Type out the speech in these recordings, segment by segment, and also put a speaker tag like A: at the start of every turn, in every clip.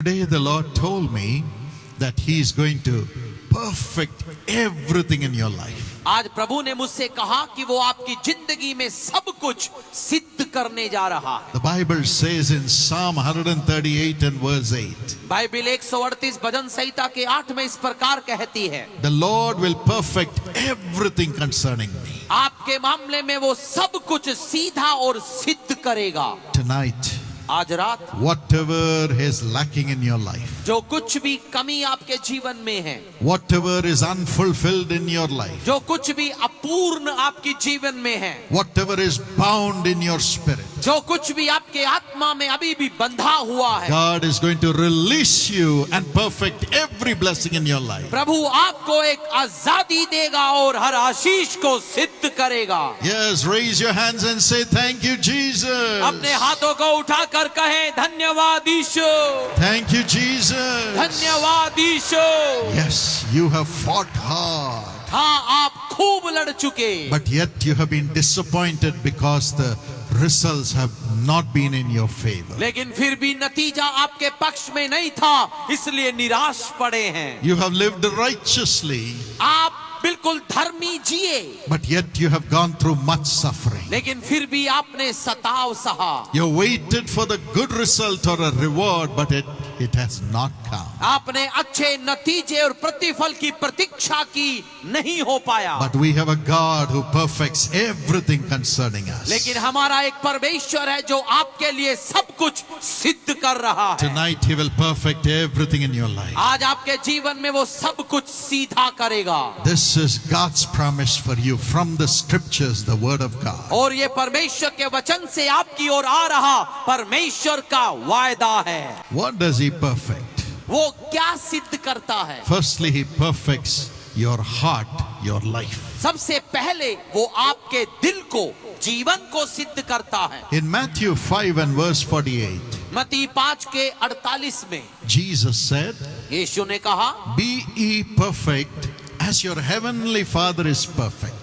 A: Today the Lord told me that He is going to perfect everything in your life.
B: आज प्रभु ने मुझसे कहा कि वो आपकी जिंदगी में सब कुछ सिद्ध करने जा रहा है।
A: The Bible says in Psalm 138 and verse 8,
B: Bible 138 भजन संहिता के 8 में इस प्रकार कहती है,
A: the Lord will perfect everything concerning me.
B: आपके मामले में वो सब कुछ सीधा और सिद्ध करेगा।
A: Tonight,
B: आज रात
A: whatever is lacking in your life,
B: जो कुछ भी कमी आपके जीवन में है,
A: whatever is unfulfilled in your life,
B: जो कुछ भी अपूर्ण आपके जीवन में है,
A: whatever is bound in your spirit,
B: जो कुछ भी आपके आत्मा में अभी भी बंधा हुआ है,
A: God is going to release you and perfect every blessing in your life.
B: प्रभु आपको एक आजादी देगा और हर आशीष को सिद्ध करेगा।
A: Yes, raise your hands and say thank you, Jesus.
B: अपने हाथों को उठाकर कहें धन्यवाद यीशु,
A: Thank you, Jesus.
B: धन्यवाद यीशु।
A: Yes, you have fought hard,
B: हाँ, आप खूब लड़ चुके,
A: but yet you have been disappointed because the results have not been in your favor.
B: लेकिन फिर भी नतीजा आपके पक्ष में नहीं था, इसलिए निराश पड़े हैं।
A: You have lived righteously,
B: आप बिल्कुल धर्मी जिए,
A: but yet you have gone through much suffering.
B: लेकिन फिर भी आपने सताव सहा।
A: You waited for the good result or a reward, but it has not come.
B: आपने अच्छे नतीजे और प्रतिफल की प्रतीक्षा की, नहीं हो पाया।
A: But we have a God who perfects everything concerning us.
B: लेकिन हमारा एक परमेश्वर है जो आपके लिए सब कुछ सिद्ध कर रहा है।
A: Tonight He will perfect everything in your life.
B: आज आपके जीवन में वो सब कुछ सीधा करेगा।
A: This is God's promise for you from the scriptures, the word of God.
B: और ये परमेश्वर के वचन से आपकी ओर आ रहा परमेश्वर का वायदा है।
A: What does He perfect?
B: वो क्या सिद्ध करता है?
A: Firstly, He perfects your heart, your life.
B: सबसे पहले वो आपके दिल को, जीवन को सिद्ध करता है।
A: In Matthew 5 and verse 48,
B: मत्ती 5 के 48 में
A: Jesus said,
B: यीशु ने कहा,
A: be ye perfect as your heavenly Father is perfect.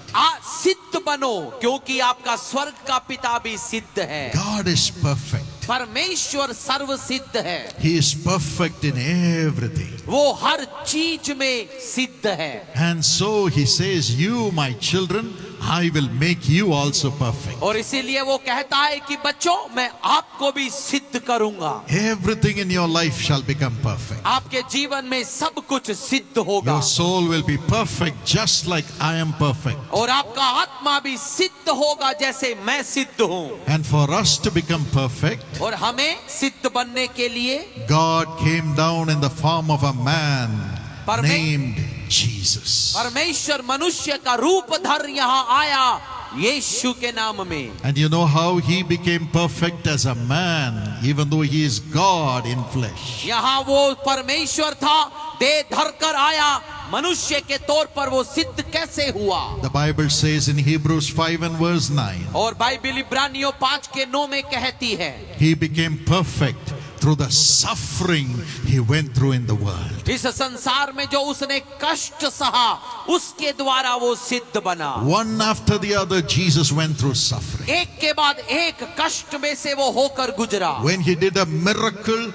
B: सिद्ध बनो क्योंकि आपका स्वर्ग का पिता भी सिद्ध है।
A: God is perfect.
B: परमेश्वर सर्व सिद्ध है।
A: He is perfect in everything.
B: वो हर चीज में सिद्ध है।
A: And so He says, you, my children, I will make you also perfect.
B: और इसीलिए वो कहता है कि बच्चों, मैं आपको भी सिद्ध करूंगा।
A: Everything in your life shall become perfect.
B: आपके जीवन में सब कुछ सिद्ध होगा।
A: Your soul will be perfect just like I am perfect.
B: और आपका आत्मा भी सिद्ध होगा जैसे मैं सिद्ध हूँ।
A: And for us to become perfect,
B: और हमें सिद्ध बनने के लिए
A: God came down in the form of a man
B: Parme-
A: named Jesus.
B: परमेश्वर मनुष्य का रूप धर यहाँ आया यीशु के नाम में।
A: And you know how He became perfect as a man, even though He is God in flesh.
B: यहाँ वो परमेश्वर था, देह धर कर आया, मनुष्य के तौर पर वो सिद्ध कैसे हुआ?
A: The Bible says in Hebrews 5 and verse 9,
B: और बाइबिल इब्रानियों 5 के 9 में कहती है,
A: He became perfect through the suffering He went through in the world.
B: इस संसार में जो उसने कष्ट सहा, उसके द्वारा वो सिद्ध बना।
A: One after the other, Jesus went through suffering.
B: एक के बाद एक कष्ट में से वो होकर गुजरा।
A: When He did a miracle,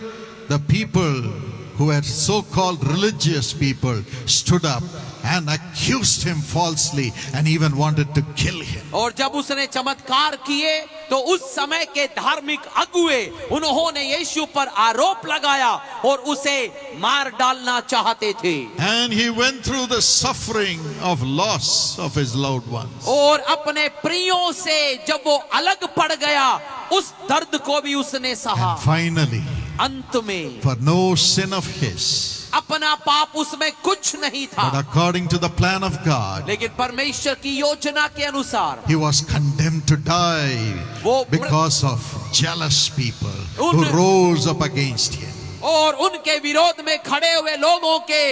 A: the people who were so-called religious people stood up and accused Him falsely and even wanted to kill Him.
B: और जब उसने चमत्कार किए तो उस समय के धार्मिक अगुए, उन्होंने यीशु पर आरोप लगाया और उसे मार डालना चाहते थे।
A: And He went through the suffering of loss of His loved ones.
B: और अपने प्रियों से जब वो अलग पड़ गया, उस दर्द को भी उसने सहा।
A: And finally,
B: अंत में
A: for no sin of His,
B: अपना पाप उसमें कुछ नहीं
A: but
B: था,
A: according to the plan of God,
B: लेकिन परमेश्वर की योजना के अनुसार
A: He was condemned to die
B: वो
A: because of jealous people who rose up against Him.
B: और उनके विरोध में खड़े हुए लोगों के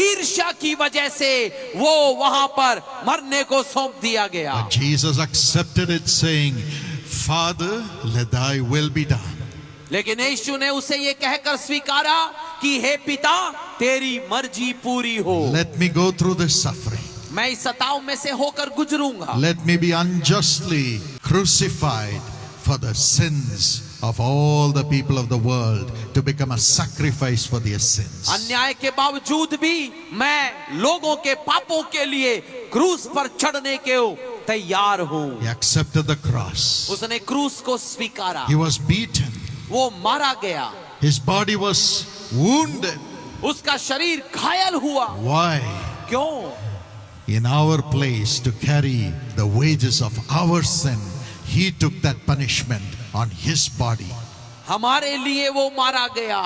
B: ईर्ष्या की वजह से वो वहां पर मरने को सौंप दिया गया।
A: But Jesus accepted it, saying, Father, let Thy will be done.
B: लेकिन यीशु ने उसे ये कहकर स्वीकारा कि हे पिता, तेरी मर्जी पूरी हो।
A: Let me go through this suffering.
B: मैं इस सताव में से होकर गुजरूंगा।
A: Let me be unjustly crucified for the sins of all the people of the world to become a sacrifice for their sins.
B: अन्याय के बावजूद भी मैं लोगों के पापों के लिए क्रूस पर चढ़ने के तैयार हूँ।
A: He accepted the cross.
B: उसने क्रूस को स्वीकारा,
A: He was beaten.
B: वो मारा गया,
A: His body was wounded.
B: उसका शरीर घायल हुआ।
A: Why?
B: क्यों?
A: In our place, to carry the wages of our sin, He took that punishment on His body.
B: हमारे लिए वो मारा गया,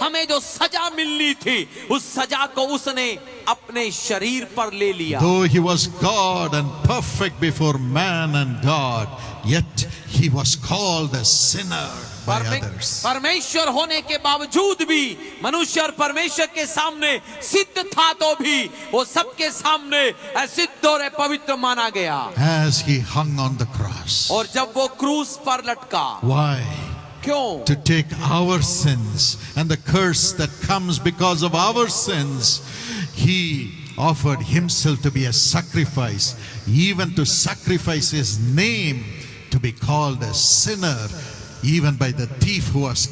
B: हमें जो सजा मिलनी थी उस सजा को उसने अपने शरीर पर ले लिया।
A: Though He was God and perfect before man and God, yet He was called a sinner by others.
B: परमेश्वर होने के बावजूद भी मनुष्य और परमेश्वर के सामने सिद्ध था तो भी वो सबके सामने असिद्ध और पवित्र माना गया।
A: As He hung on the cross.
B: और जब वो क्रूस पर लटका,
A: Why?
B: क्यों?
A: To take our sins and the curse that comes because of our sins, He offered Himself to be a sacrifice, even to sacrifice His name to be called a sinner, even by the thief who was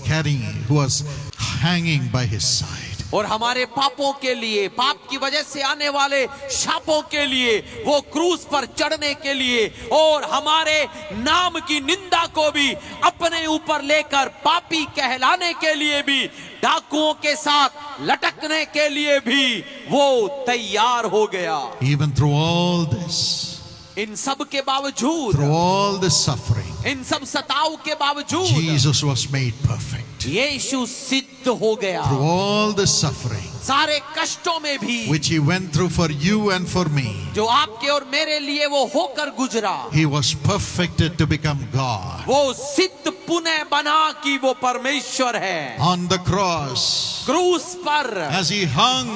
A: hanging by his side.
B: और हमारे पापों के लिए, पाप की वजह से आने वाले शापों के लिए वो क्रूस पर चढ़ने के लिए और हमारे नाम की निंदा को भी अपने ऊपर लेकर पापी कहलाने के लिए भी, डाकुओं के साथ लटकने के लिए भी वो तैयार हो गया।
A: Even through all this,
B: इन सब के बावजूद,
A: through all this suffering,
B: इन सब सताव के बावजूद
A: Jesus was made perfect.
B: यीशु सिद्ध हो गया।
A: Through all the suffering
B: सारे कष्टों में भी
A: which He went through for you and for me,
B: जो आपके और मेरे लिए वो होकर गुजरा,
A: He was perfected to become God.
B: वो सिद्ध पुनः बना कि वो परमेश्वर है।
A: On the cross,
B: क्रूस पर
A: as He hung,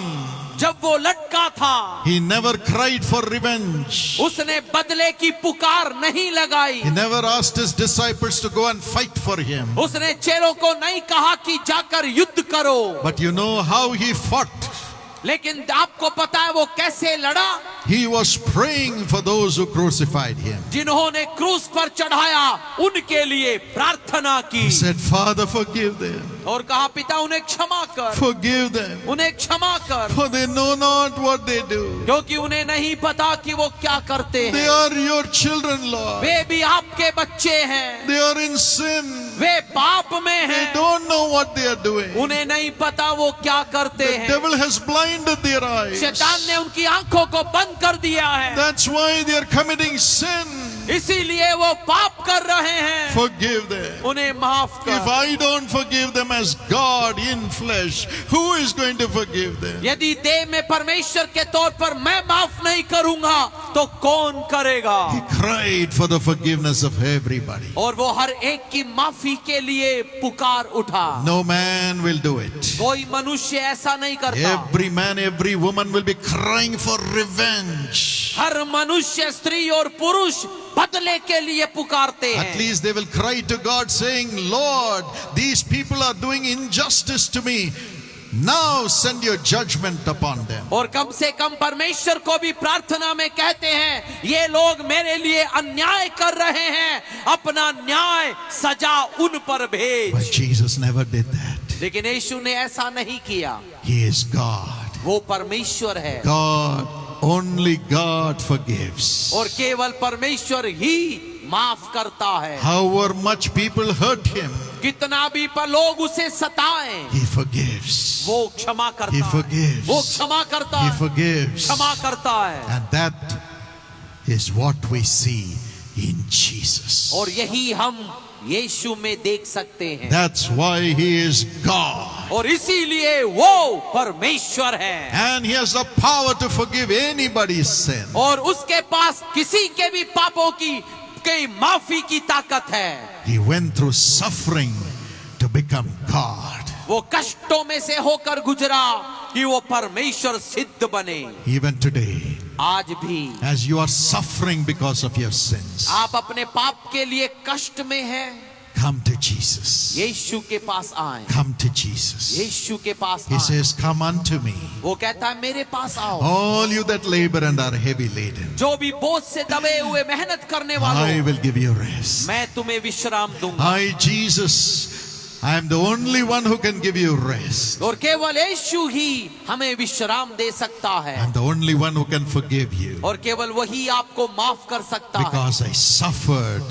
B: जब वो लटका था,
A: He never cried for revenge.
B: उसने बदले की पुकार नहीं लगाई।
A: He never asked His disciples to go and fight for Him.
B: उसने चेलों को नहीं कहा कि जाकर युद्ध करो।
A: But you know how He fought?
B: लेकिन आपको पता है वो कैसे लड़ा?
A: He was praying for those who crucified Him.
B: जिन्होंने क्रूस पर चढ़ाया उनके लिए प्रार्थना की।
A: He said, Father, forgive them.
B: और कहा, पिता उन्हें क्षमा कर,
A: Forgive them.
B: उन्हें क्षमा कर,
A: For they know not what they do.
B: क्योंकि उन्हें नहीं पता कि वो क्या करते
A: They
B: हैं।
A: are your children, Lord.
B: वे भी आपके बच्चे हैं,
A: They are in sin.
B: वे पाप में
A: They
B: हैं,
A: don't know what they are doing.
B: उन्हें नहीं पता वो क्या करते
A: The
B: हैं।
A: devil has blinded their eyes.
B: शैतान ने उनकी आंखों को बंद कर दिया है,
A: That's why they are committing sin.
B: इसीलिए वो पाप कर रहे हैं।
A: Forgive them.
B: उन्हें माफ
A: If
B: कर।
A: I don't forgive them as God in flesh, who is going to forgive them?
B: यदि देह में परमेश्वर के तौर पर मैं माफ नहीं करूंगा तो कौन करेगा?
A: He cried for the forgiveness of everybody.
B: और वो हर एक की माफी के लिए पुकार उठा।
A: No man will do it.
B: कोई मनुष्य ऐसा नहीं करता।
A: Every man, every woman will be crying for revenge.
B: हर मनुष्य, स्त्री और पुरुष बदले के लिए पुकारते
A: At
B: हैं।
A: least they will cry to God saying, Lord, these people are doing injustice to me. Now send your judgment upon them.
B: और कम से कम परमेश्वर को भी प्रार्थना में कहते हैं, ये लोग मेरे लिए अन्याय कर रहे हैं, अपना न्याय सजा उन पर भेज।
A: But Jesus never did that.
B: लेकिन यीशु ने ऐसा नहीं किया।
A: He is God.
B: वो परमेश्वर है
A: God, only God forgives.
B: और केवल परमेश्वर ही माफ करता है।
A: However much people hurt Him,
B: कितना भी पर लोग उसे सताएं,
A: He forgives.
B: वो क्षमा करता
A: He
B: है।
A: forgives.
B: वो क्षमा करता
A: He
B: है,
A: forgives.
B: क्षमा करता है।
A: And that is what we see in Jesus.
B: और यही हम यीशु में देख सकते हैं।
A: That's why He is God.
B: और इसीलिए वो परमेश्वर है
A: And He has the power to forgive anybody's sin.
B: और उसके पास किसी के भी पापों की माफी की ताकत है।
A: He went through suffering to become God.
B: वो कष्टों में से होकर गुजरा कि वो परमेश्वर सिद्ध बने।
A: Even today,
B: आज भी
A: as you are suffering because of your sins,
B: आप अपने पाप के लिए कष्ट में हैं,
A: Come to Jesus.
B: यीशु के पास आए,
A: Come to Jesus.
B: यीशु के पास
A: He
B: आए।
A: says, come unto me,
B: वो कहता है मेरे पास आओ,
A: all you that labor and are heavy laden.
B: जो भी बोझ से दबे हुए मेहनत करने
A: I
B: वालों,
A: will give you rest.
B: मैं तुम्हें विश्राम दूंगा।
A: I, Jesus, I am the only one who can give you rest.
B: और केवल यीशु ही हमें विश्राम दे सकता
A: I
B: है,
A: am the only one who can forgive you.
B: और केवल वही आपको माफ कर सकता है,
A: Because I suffered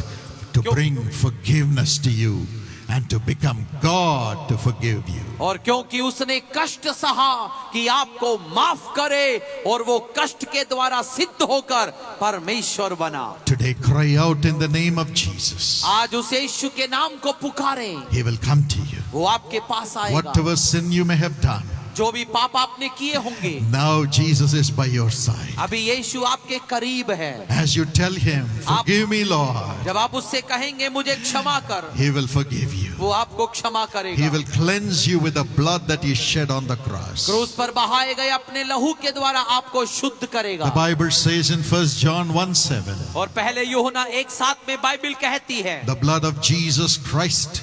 A: to bring forgiveness to you and to become God to forgive you.
B: और क्योंकि उसने कष्ट सहा कि आपको माफ करे, और वो कष्ट के द्वारा सिद्ध होकर परमेश्वर बना।
A: Today cry out in the name of Jesus.
B: आज उस यीशु के नाम को पुकारें,
A: He will come to you.
B: वो आपके पास आएगा।
A: Whatever sin you may have done,
B: जो भी पाप आपने किए होंगे,
A: now Jesus is by your side.
B: अभी यीशु आपके करीब है।
A: As you tell him, forgive me, Lord,
B: जब आप उससे कहेंगे मुझे क्षमा कर,
A: he will forgive you.
B: वो आपको क्षमा
A: He
B: करेगा।
A: will cleanse you with the blood that he shed on the cross.
B: क्रूस पर बहाए गए अपने लहू के द्वारा आपको शुद्ध करेगा।
A: The Bible says in 1 John 1:7,
B: और पहले यूहन्ना 1:7 में बाइबल कहती है,
A: the blood of Jesus Christ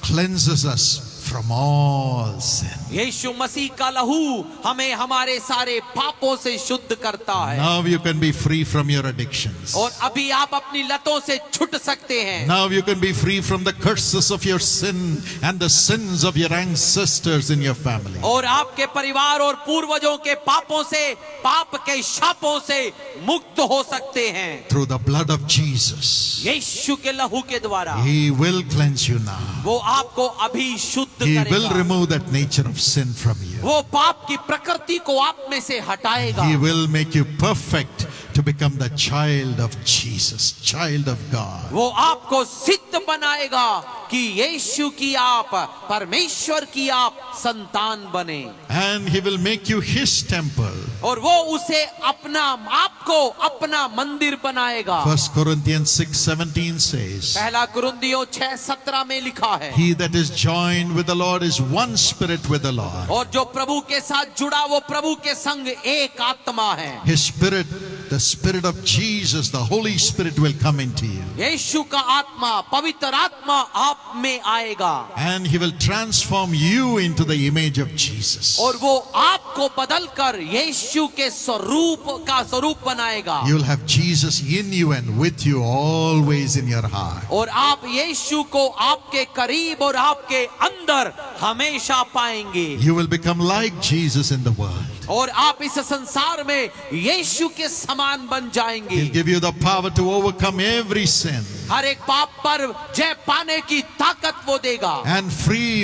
A: cleanses us from all sin.
B: यीशु मसीह का लहू हमें हमारे सारे पापों से शुद्ध करता है।
A: Now you can be free from your addictions.
B: और अभी आप अपनी लतों से छूट सकते हैं।
A: Now you can be free from the curses of your sin and the sins of your ancestors in your family.
B: और आपके परिवार और पूर्वजों के पापों से, पाप के शापों से मुक्त हो सकते हैं।
A: Through the blood of Jesus,
B: यीशु के लहू के द्वारा
A: he will cleanse you now.
B: वो आपको अभी शुद्ध
A: He will
B: करेगा।
A: remove that nature of sin from you.
B: वो पाप की प्रकृति को आप में से हटाएगा।
A: He will make you perfect to become the child of Jesus, child of God.
B: वो आपको सिद्ध बनाएगा कि यीशु की आप, परमेश्वर की आप संतान बने।
A: And he will make you his temple.
B: और वो उसे अपना, आपको अपना मंदिर बनाएगा।
A: 1 Corinthians 6:17 says,
B: पहला कुरिन्थियों 6:17 में लिखा है,
A: he that is joined with the Lord is one spirit with the Lord.
B: और जो प्रभु के साथ जुड़ा वो प्रभु के संग एक आत्मा है।
A: His spirit, the spirit of Jesus, the Holy Spirit will come into you.
B: यीशु का आत्मा, पवित्र आत्मा आप में आएगा।
A: And he will transform you into the image of Jesus.
B: और वो आपको बदलकर यीशु के स्वरूप का स्वरूप बनाएगा।
A: You will have Jesus in you and with you always in your heart.
B: और आप यीशु को आपके करीब और आपके अंदर हमेशा पाएंगे।
A: You will become like Jesus in the world.
B: और आप इस संसार में यीशु के समान बन जाएंगे।
A: He'll give you the power to overcome every sin.
B: हर एक पाप पर जय पाने की ताकत वो देगा।
A: And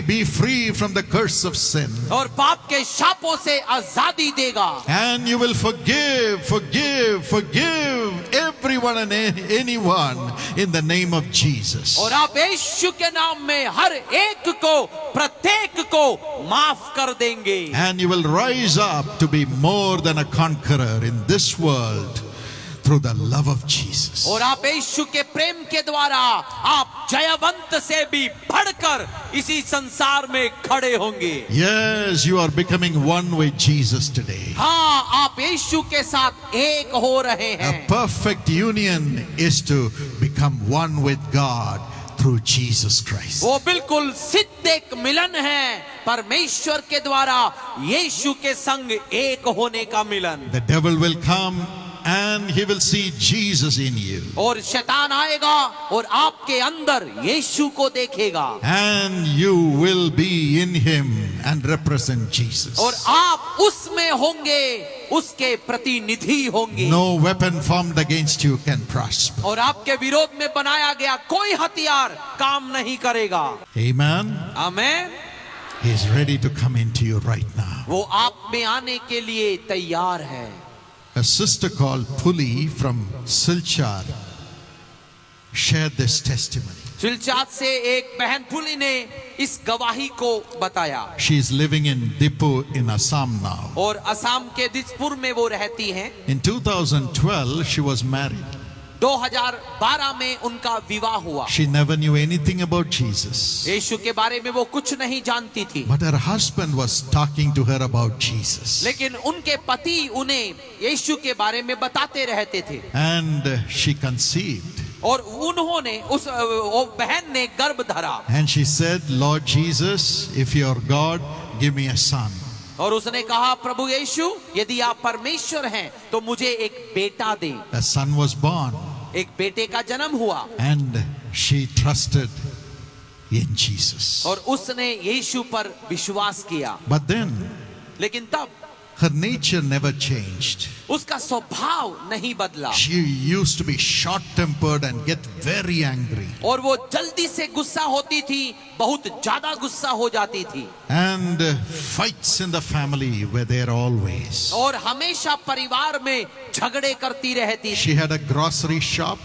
A: be free from the curse of sin.
B: और पाप के शापों से आजादी देगा।
A: And you will forgive everyone and anyone in the name of Jesus.
B: और आप यीशु के नाम में हर एक को, प्रत्येक को माफ कर देंगे।
A: And you will rise up to be more than a conqueror in this world through the love of Jesus.
B: और आप यीशु के प्रेम के द्वारा आप जयवंत से भी बढ़कर इसी संसार में खड़े होंगे।
A: Yes, you are becoming one with Jesus today.
B: हाँ, आप यीशु के साथ एक हो रहे
A: A
B: हैं।
A: perfect union is to become one with God through Jesus Christ.
B: वो बिल्कुल सिद्ध एक मिलन है परमेश्वर के द्वारा यीशु के संग एक होने का मिलन।
A: The devil will come and he will see Jesus in you.
B: और शैतान आएगा और आपके अंदर यीशु को देखेगा।
A: And you will be in him and represent Jesus.
B: और आप उसमें होंगे, उसके प्रतिनिधि होंगे।
A: No weapon formed against you can prosper.
B: और आपके विरोध में बनाया गया कोई हथियार काम नहीं करेगा।
A: Amen.
B: Amen.
A: He is ready to come into you right now.
B: वो आप में आने के लिए तैयार है।
A: A sister called Puli from Silchar shared this testimony.
B: सिलचात से एक बहन पुली ने इस गवाही को बताया।
A: She is living in Dipu in Assam now.
B: और असम के दिसपुर में वो रहती हैं।
A: In 2012, she was married.
B: 2012 में उनका विवाह हुआ।
A: She never knew anything about Jesus.
B: यीशु के बारे में वो कुछ नहीं जानती थी।
A: But her husband was talking to her about Jesus.
B: लेकिन उनके पति उन्हें यीशु के बारे में बताते रहते थे।
A: And she conceived.
B: और उन्होंने वो बहन ने गर्भ धरा
A: And she said, Lord Jesus, if you're God, give me a son.
B: और उसने कहा, प्रभु यीशु, यदि आप परमेश्वर हैं तो मुझे एक बेटा दे।
A: A son was born,
B: एक बेटे का जन्म हुआ
A: and she trusted in Jesus.
B: और उसने यीशु पर विश्वास किया।
A: But then
B: लेकिन तब
A: her nature never changed.
B: उसका स्वभाव नहीं बदला
A: She used to be short-tempered and get very angry.
B: और वो जल्दी से गुस्सा होती थी, बहुत ज्यादा गुस्सा हो जाती थी।
A: And fights in the family were there always.
B: और हमेशा परिवार में झगड़े करती रहती थी।
A: She had a grocery shop,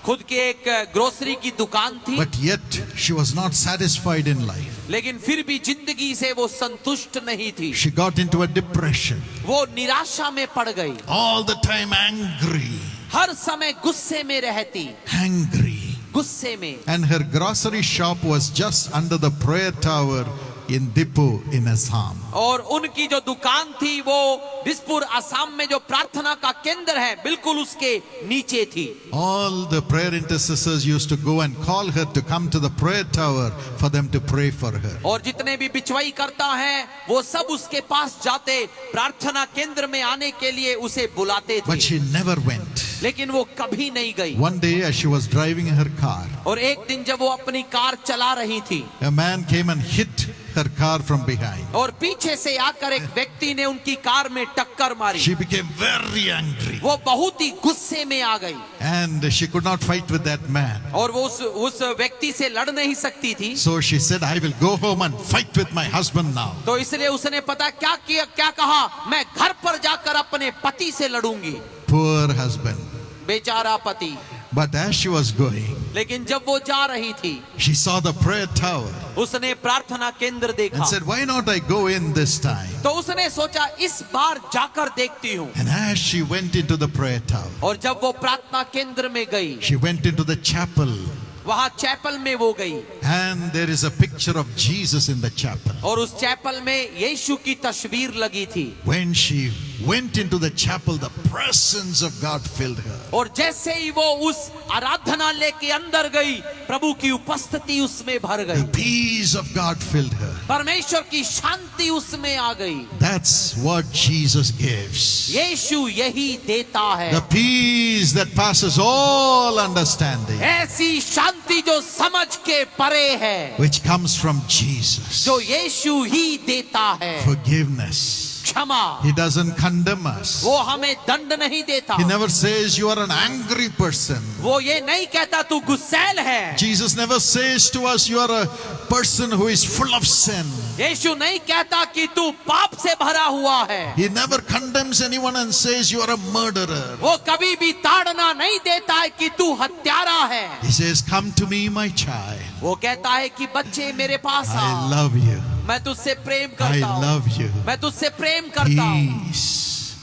B: खुद की एक ग्रोसरी की दुकान थी,
A: but yet she was not satisfied in life.
B: लेकिन फिर भी जिंदगी से वो संतुष्ट नहीं थी।
A: She got into a depression,
B: वो निराशा में पड़ गई,
A: all the time angry,
B: हर समय गुस्से में रहती, गुस्से में।
A: And her grocery shop was just under the prayer tower in Dipu in Assam.
B: और उनकी जो दुकान थी वो दिसपुर असम में जो प्रार्थना का केंद्र है बिल्कुल उसके नीचे थी।
A: All the prayer intercessors used to go and call her to come to the prayer tower for them to pray for her.
B: और जितने भी बिचवाई करता है वो सब उसके पास जाते, प्रार्थना केंद्र में आने के लिए उसे बुलाते
A: But
B: थे,
A: she never went.
B: लेकिन वो कभी नहीं गई।
A: One day as she was driving her car,
B: और एक दिन जब वो अपनी कार चला रही थी,
A: a man came and hit her car from behind.
B: और पीछे से आकर एक व्यक्ति ने उनकी कार में टक्कर मारी।
A: She became very angry
B: वो बहुत ही गुस्से में आ गई
A: and she could not fight with that man.
B: और वो उस व्यक्ति से लड़ नहीं सकती थी।
A: So she said, I will go home and fight with my husband now.
B: तो इसलिए उसने पता क्या किया, क्या कहा, मैं घर पर जाकर अपने पति से लड़ूंगी।
A: Poor husband.
B: बेचारा पति।
A: But as she was going,
B: लेकिन जब वो जा रही थी,
A: she saw the prayer tower
B: उसने प्रार्थना केंद्र देखा
A: and said, why not I go in this time?
B: तो उसने सोचा इस बार जाकर देखती हूँ।
A: And as she went into the prayer tower,
B: और जब वो प्रार्थना केंद्र में गई,
A: she went into the chapel,
B: वहाँ चैपल में वो गई
A: and there is a picture of Jesus in the chapel.
B: और उस चैपल में यीशु की तस्वीर लगी थी।
A: When she went into the chapel, the presence of God filled her.
B: और जैसे ही वो उस आराधनालय के अंदर गई, प्रभु की उपस्थिति उसमें भर
A: The
B: गई,
A: peace of God filled her.
B: परमेश्वर की शांति उसमें आ गई।
A: That's what Jesus gives.
B: यीशु यही देता है,
A: The peace that passes all understanding,
B: ऐसी शांति जो समझ के परे है,
A: which comes from Jesus.
B: जो यीशु ही देता है।
A: Forgiveness.
B: क्षमा,
A: He doesn't condemn us.
B: वो हमें दंड नहीं देता।
A: He never says you are an angry person.
B: वो ये नहीं कहता तू गुस्सैल है।
A: Jesus never says to us you are a person who is full of sin.
B: यीशु नहीं कहता कि तू पाप से भरा हुआ है।
A: He never condemns anyone and says you are a murderer.
B: वो कभी भी ताड़ना नहीं देता है कि तू हत्यारा है।
A: He says, come to me, my child.
B: वो कहता है कि बच्चे मेरे पास
A: I
B: आ,
A: love you.
B: मैं तुझसे प्रेम
A: I
B: करता हूँ,
A: love you.
B: मैं तुझसे प्रेम करता हूँ।
A: Peace.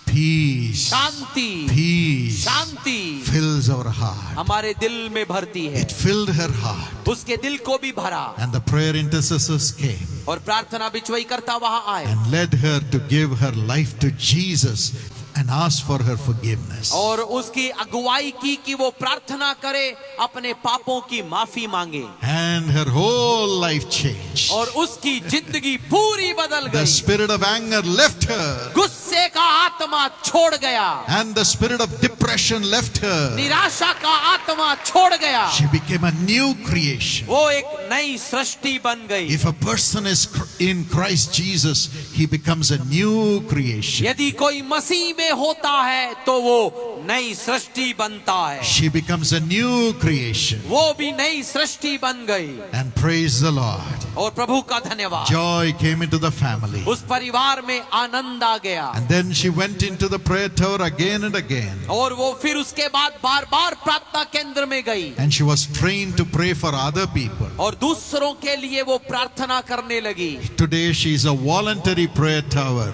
A: Peace.
B: Shanti,
A: Peace
B: Shanti
A: fills our heart.
B: हमारे दिल में भरती है।
A: It filled her heart.
B: उसके दिल को भी भरा
A: And the prayer intercessors came
B: और प्रार्थना बिचवाई करता वहां आए
A: and led her to give her life to Jesus and ask for her forgiveness.
B: और उसकी अगुवाई की कि वो प्रार्थना करे, अपने पापों की माफी मांगे
A: And her whole life changed.
B: और उसकी जिंदगी पूरी बदल
A: The
B: गई।
A: spirit of anger left her
B: गुस्से का आत्मा छोड़ गया,
A: and the spirit of depression left her.
B: निराशा का आत्मा छोड़ गया।
A: She became a new creation.
B: वो एक नई सृष्टि बन गई।
A: If a person is in Christ Jesus, he becomes a new creation.
B: यदि कोई मसीह में होता है तो वो नई सृष्टि बनता है।
A: She becomes a new creation.
B: वो भी नई सृष्टि बन गई
A: And praise the Lord.
B: और प्रभु का धन्यवाद।
A: Joy came into the family.
B: उस परिवार में आनंद आ गया
A: And then she went into the prayer tower again and again.
B: और वो फिर उसके बाद बार बार प्रार्थना केंद्र में गई
A: And she was trained to pray for other people.
B: और दूसरों के लिए वो प्रार्थना करने लगी।
A: Today she is a voluntary prayer tower.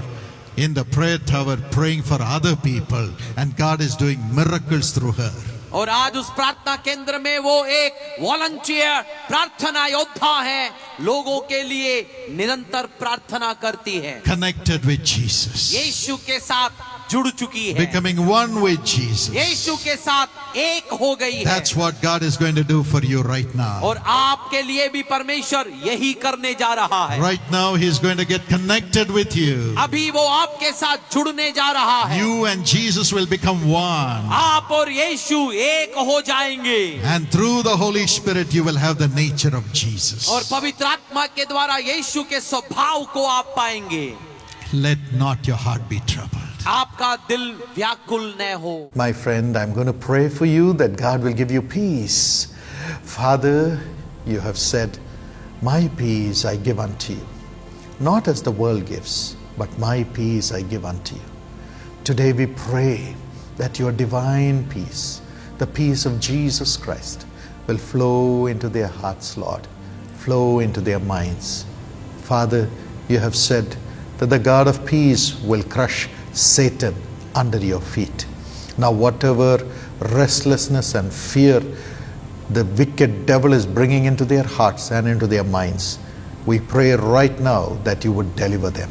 A: In the prayer tower praying for other people. And God is doing miracles through her.
B: और आज उस प्रार्थना केंद्र में वो एक वॉलंटियर प्रार्थना योद्धा है, लोगों के लिए निरंतर प्रार्थना करती है।
A: Connected with Jesus.
B: यीशु के साथ जुड़ चुकी है,
A: becoming one with Jesus.
B: यीशु के साथ एक हो गई है।
A: That's what God is going to do for you right now.
B: और आपके लिए भी परमेश्वर यही करने जा रहा है।
A: Right now, He's going to get connected with you.
B: अभी वो आपके साथ जुड़ने जा रहा है।
A: You and Jesus will become one.
B: आप और यीशु एक हो जाएंगे
A: And through the Holy Spirit, you will have the nature of Jesus.
B: और पवित्र आत्मा के द्वारा यीशु के स्वभाव को आप पाएंगे।
A: Let not your heart be troubled.
B: आपका दिल व्याकुल न हो।
C: My friend, I'm going to pray for you that God will give you peace. Father, you have said, my peace I give unto you. Not as the world gives, but my peace I give unto you. Today we pray that your divine peace, the peace of Jesus Christ, will flow into their hearts, Lord, flow into their minds. Father, you have said that the God of peace will crush Satan under your feet. Now, whatever restlessness and fear the wicked devil is bringing into their hearts and into their minds, we pray right now that you would deliver them.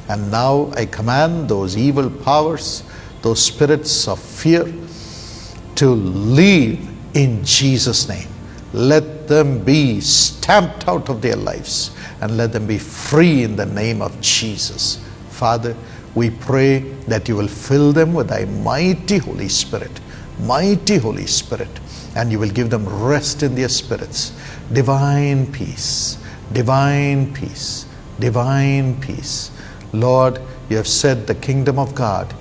C: And now I command those evil powers, those spirits of fear, to leave in Jesus' name. Let them be stamped out of their lives and let them be free in the name of Jesus. Father, we pray that you will fill them with thy mighty Holy Spirit, and you will give them rest in their spirits. Divine peace, divine peace, divine peace. Lord, you have said the kingdom of God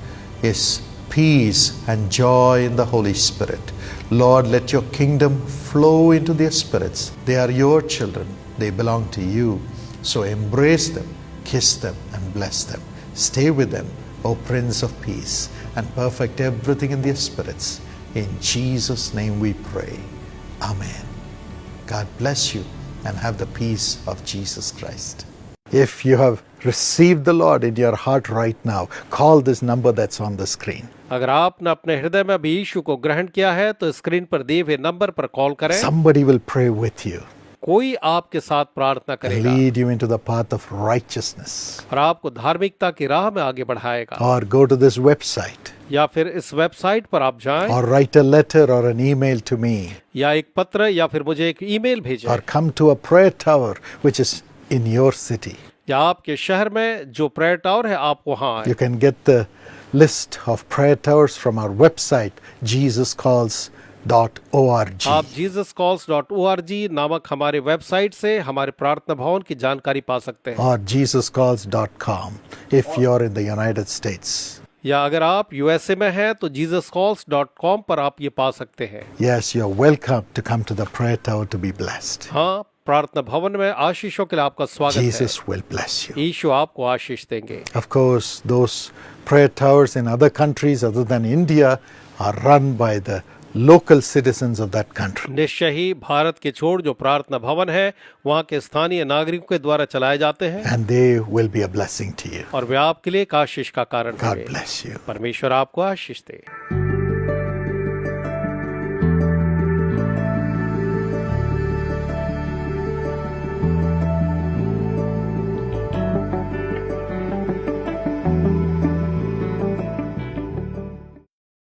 C: is peace and joy in the Holy Spirit. Lord, let your kingdom flow into their spirits. They are your children. They belong to you. So embrace them, kiss them, and bless them. Stay with them, O Prince of Peace, and perfect everything in their spirits. In Jesus' name we pray. Amen. God bless you and have the peace of Jesus Christ. If you have received the Lord in your heart right now, call this number that's on the screen.
D: अगर आपने अपने हृदय में अभी यीशु को ग्रहण किया है तो स्क्रीन पर दिए हुए नंबर पर कॉल करें।
C: Somebody will pray with you,
D: कोई आपके साथ प्रार्थना करेगा
C: lead you into the path of righteousness.
D: और आपको धार्मिकता की राह में आगे बढ़ाएगा।
C: Or go to this website,
D: या फिर इस वेबसाइट पर आप जाएं,
C: or write a letter or an email to me,
D: या एक पत्र या फिर मुझे एक ईमेल भेजें,
C: or come to a prayer tower which is in your city.
D: या आपके शहर में जो प्रेयर टावर है आप वहां आए।
C: You can get the list of prayer towers from our website, jesuscalls.org.
D: आप jesuscalls.org नामक हमारे वेबसाइट से हमारे प्रार्थना भवन की जानकारी पा सकते हैं।
C: Or jesuscalls.com if you're in the United States.
D: या अगर आप यूएसए में हैं तो jesuscalls.com पर आप ये पा सकते हैं।
C: Yes, you're welcome to come to the prayer tower to be blessed.
D: हाँ, प्रार्थना भवन में आशीषों के लिए आपका स्वागत
C: Jesus
D: है।
C: will bless you.
D: यीशु आपको आशीष देंगे।
C: Of course, those prayer towers in other countries other than India are run by the local citizens of that country.
D: निश्चय ही भारत के छोड़ जो प्रार्थना भवन है वहाँ के स्थानीय नागरिकों के द्वारा चलाए जाते हैं
C: And they will be a blessing to you.
D: और वे आपके लिए एक आशीष का कारण
C: God
D: होंगे।
C: bless you.
D: परमेश्वर आपको आशीष दे।